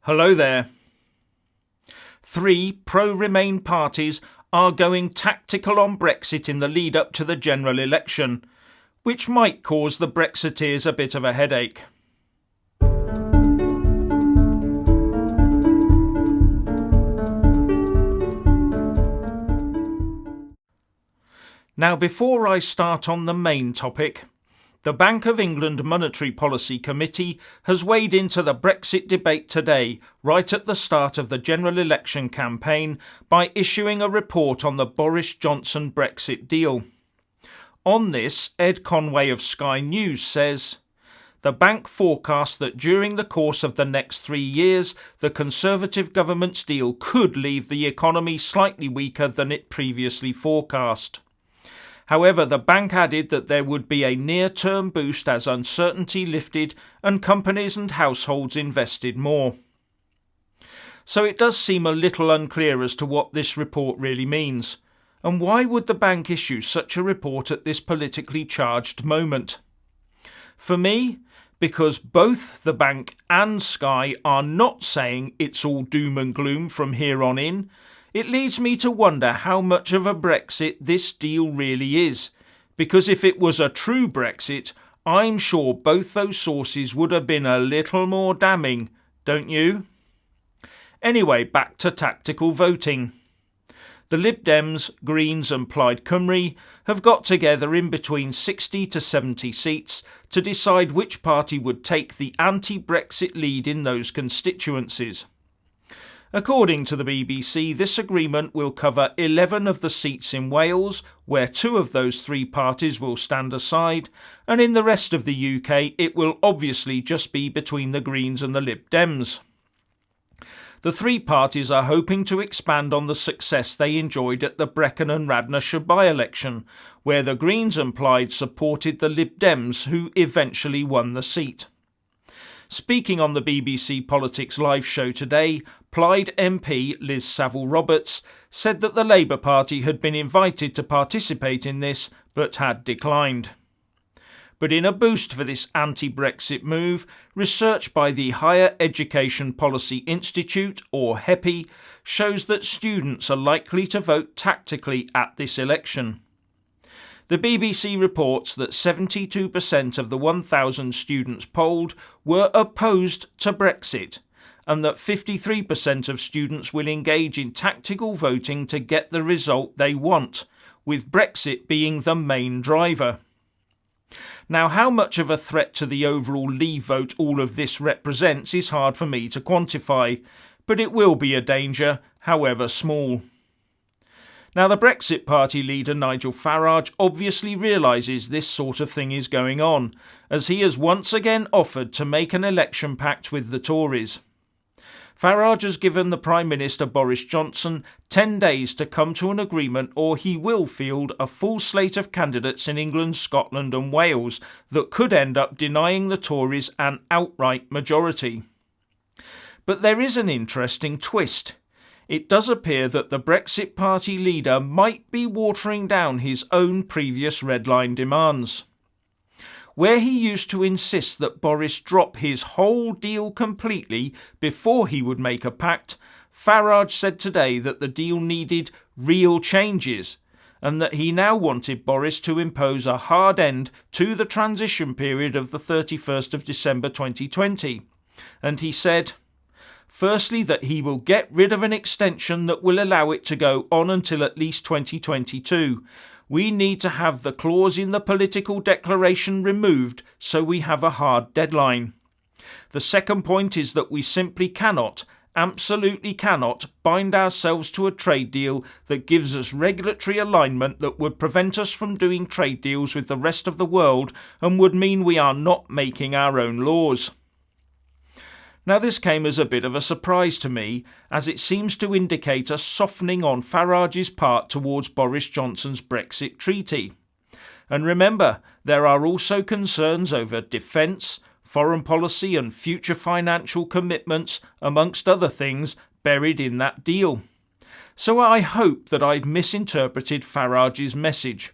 Hello there. 3 pro-Remain parties are going tactical on Brexit in the lead up to the general election, which might cause the Brexiteers a bit of a headache. Now, before I start on the main topic, the Bank of England Monetary Policy Committee has weighed into the Brexit debate today, right at the start of the general election campaign, by issuing a report on the Boris Johnson Brexit deal. On this, Ed Conway of Sky News says, "The bank forecasts that during the course of the next 3 years, the Conservative government's deal could leave the economy slightly weaker than it previously forecast." However, the bank added that there would be a near-term boost as uncertainty lifted and companies and households invested more. So it does seem a little unclear as to what this report really means. And why would the bank issue such a report at this politically charged moment? For me, because both the bank and Sky are not saying it's all doom and gloom from here on in, it leads me to wonder how much of a Brexit this deal really is, because if it was a true Brexit, I'm sure both those sources would have been a little more damning, don't you? Anyway, back to tactical voting. The Lib Dems, Greens and Plaid Cymru have got together in between 60 to 70 seats to decide which party would take the anti-Brexit lead in those constituencies. According to the BBC, this agreement will cover 11 of the seats in Wales, where 2 of those 3 parties will stand aside, and in the rest of the UK it will obviously just be between the Greens and the Lib Dems. The 3 parties are hoping to expand on the success they enjoyed at the Brecon and Radnorshire by-election, where the Greens and Plaid supported the Lib Dems, who eventually won the seat. Speaking on the BBC Politics live show today, Plaid MP Liz Saville-Roberts said that the Labour Party had been invited to participate in this, but had declined. But in a boost for this anti-Brexit move, research by the Higher Education Policy Institute, or HEPI, shows that students are likely to vote tactically at this election. The BBC reports that 72% of the 1,000 students polled were opposed to Brexit, and that 53% of students will engage in tactical voting to get the result they want, with Brexit being the main driver. Now, how much of a threat to the overall Leave vote all of this represents is hard for me to quantify, but it will be a danger, however small. Now, the Brexit Party leader Nigel Farage obviously realises this sort of thing is going on, as he has once again offered to make an election pact with the Tories. Farage has given the Prime Minister Boris Johnson 10 days to come to an agreement, or he will field a full slate of candidates in England, Scotland and Wales that could end up denying the Tories an outright majority. But there is an interesting twist. It does appear that the Brexit Party leader might be watering down his own previous red line demands. Where he used to insist that Boris drop his whole deal completely before he would make a pact, Farage said today that the deal needed real changes, and that he now wanted Boris to impose a hard end to the transition period of the 31st of December 2020. And he said, firstly, that he will get rid of an extension that will allow it to go on until at least 2022. We need to have the clause in the political declaration removed so we have a hard deadline. The second point is that we simply cannot, absolutely cannot, bind ourselves to a trade deal that gives us regulatory alignment that would prevent us from doing trade deals with the rest of the world and would mean we are not making our own laws. Now, this came as a bit of a surprise to me, as it seems to indicate a softening on Farage's part towards Boris Johnson's Brexit treaty. And remember, there are also concerns over defence, foreign policy and future financial commitments, amongst other things, buried in that deal. So I hope that I've misinterpreted Farage's message.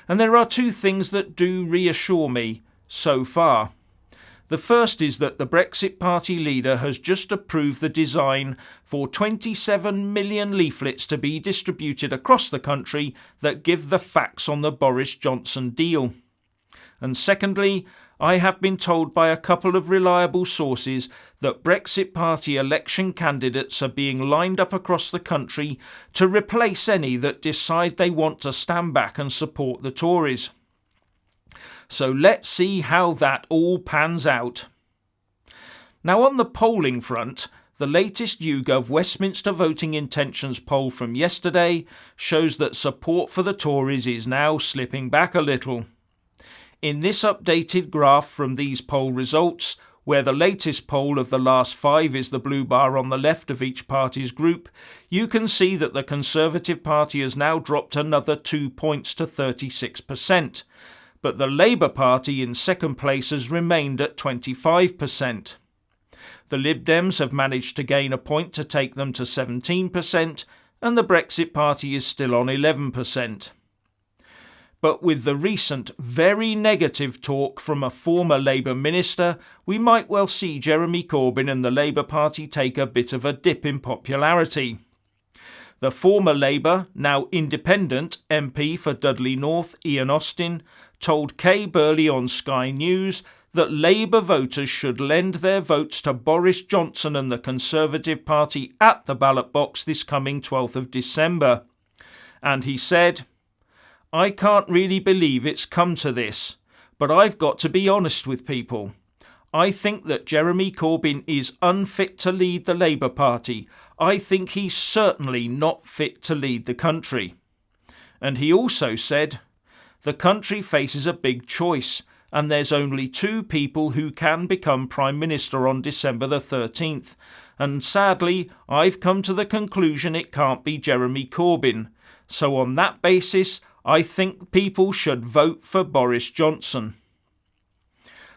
And there are 2 things that do reassure me so far. The first is that the Brexit Party leader has just approved the design for 27 million leaflets to be distributed across the country that give the facts on the Boris Johnson deal. And secondly, I have been told by a couple of reliable sources that Brexit Party election candidates are being lined up across the country to replace any that decide they want to stand back and support the Tories. So let's see how that all pans out. Now, on the polling front, the latest YouGov Westminster voting intentions poll from yesterday shows that support for the Tories is now slipping back a little. In this updated graph from these poll results, where the latest poll of the last 5 is the blue bar on the left of each party's group, you can see that the Conservative Party has now dropped another 2 points to 36%. But the Labour Party in second place has remained at 25%. The Lib Dems have managed to gain a point to take them to 17%, and the Brexit Party is still on 11%. But with the recent very negative talk from a former Labour minister, we might well see Jeremy Corbyn and the Labour Party take a bit of a dip in popularity. The former Labour, now independent MP for Dudley North, Ian Austin, told Kay Burley on Sky News that Labour voters should lend their votes to Boris Johnson and the Conservative Party at the ballot box this coming 12th of December. And he said, "I can't really believe it's come to this, but I've got to be honest with people. I think that Jeremy Corbyn is unfit to lead the Labour Party. I think he's certainly not fit to lead the country." And he also said, "The country faces a big choice, and there's only 2 people who can become Prime Minister on December the 13th. And sadly, I've come to the conclusion it can't be Jeremy Corbyn. So on that basis, I think people should vote for Boris Johnson."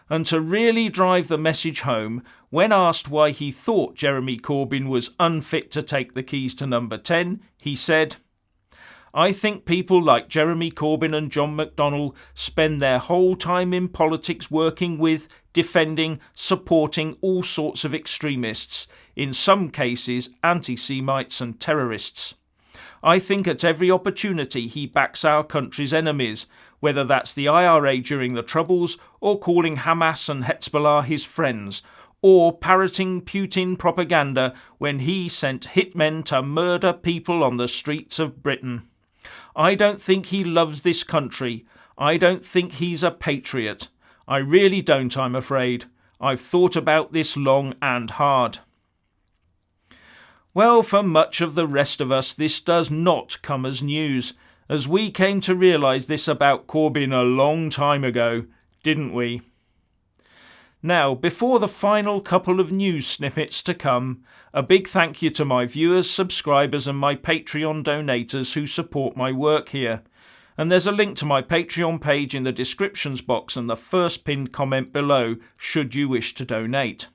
And to really drive the message home, when asked why he thought Jeremy Corbyn was unfit to take the keys to number 10, he said, "I think people like Jeremy Corbyn and John McDonnell spend their whole time in politics working with, defending, supporting all sorts of extremists, in some cases anti-Semites and terrorists. I think at every opportunity he backs our country's enemies, whether that's the IRA during the Troubles, or calling Hamas and Hezbollah his friends, or parroting Putin propaganda when he sent hitmen to murder people on the streets of Britain. I don't think he loves this country. I don't think he's a patriot. I really don't, I'm afraid. I've thought about this long and hard." Well, for much of the rest of us, this does not come as news, as we came to realise this about Corbyn a long time ago, didn't we? Now, before the final couple of news snippets to come, a big thank you to my viewers, subscribers and my Patreon donators who support my work here. And there's a link to my Patreon page in the descriptions box and the first pinned comment below, should you wish to donate.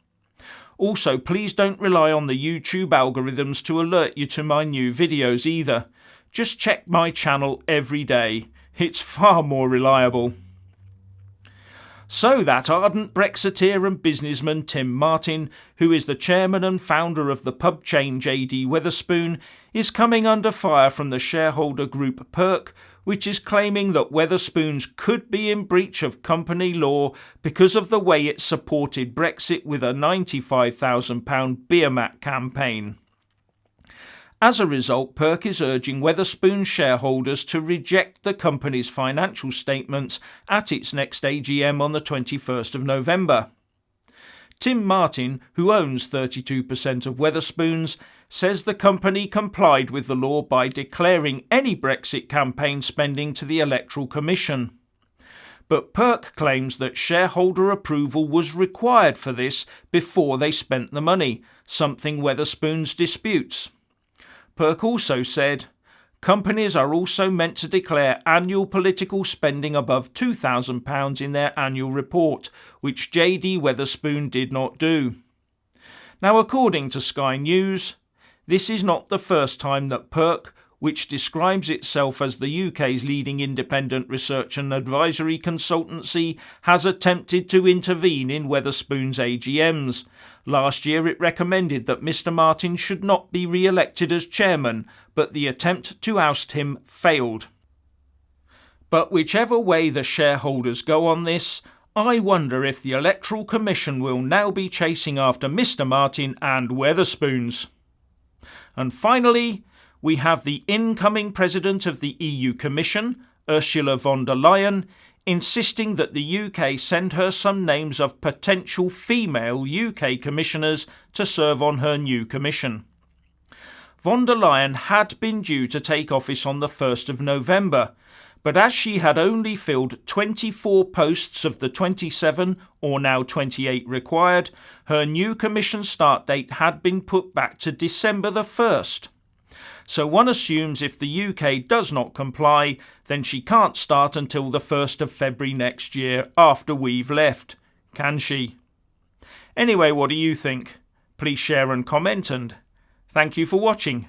Also, please don't rely on the YouTube algorithms to alert you to my new videos either. Just check my channel every day. It's far more reliable. So that ardent Brexiteer and businessman Tim Martin, who is the chairman and founder of the pub chain JD Wetherspoon, is coming under fire from the shareholder group Perk, which is claiming that Wetherspoons could be in breach of company law because of the way it supported Brexit with a £95,000 beer mat campaign. As a result, Perk is urging Wetherspoon shareholders to reject the company's financial statements at its next AGM on the 21st of November. Tim Martin, who owns 32% of Wetherspoons, says the company complied with the law by declaring any Brexit campaign spending to the Electoral Commission. But Perk claims that shareholder approval was required for this before they spent the money, something Wetherspoons disputes. Perk also said, "Companies are also meant to declare annual political spending above £2,000 in their annual report, which JD Wetherspoon did not do." Now, according to Sky News, this is not the first time that Perk, which describes itself as the UK's leading independent research and advisory consultancy, has attempted to intervene in Wetherspoon's AGMs. Last year it recommended that Mr Martin should not be re-elected as chairman, but the attempt to oust him failed. But whichever way the shareholders go on this, I wonder if the Electoral Commission will now be chasing after Mr Martin and Wetherspoons. And finally, we have the incoming President of the EU Commission, Ursula von der Leyen, insisting that the UK send her some names of potential female UK commissioners to serve on her new commission. Von der Leyen had been due to take office on the 1st of November, but as she had only filled 24 posts of the 27 or now 28 required, her new commission start date had been put back to December the 1st. So one assumes if the UK does not comply, then she can't start until the 1st of February next year after we've left, can she? Anyway, what do you think? Please share and comment, and thank you for watching.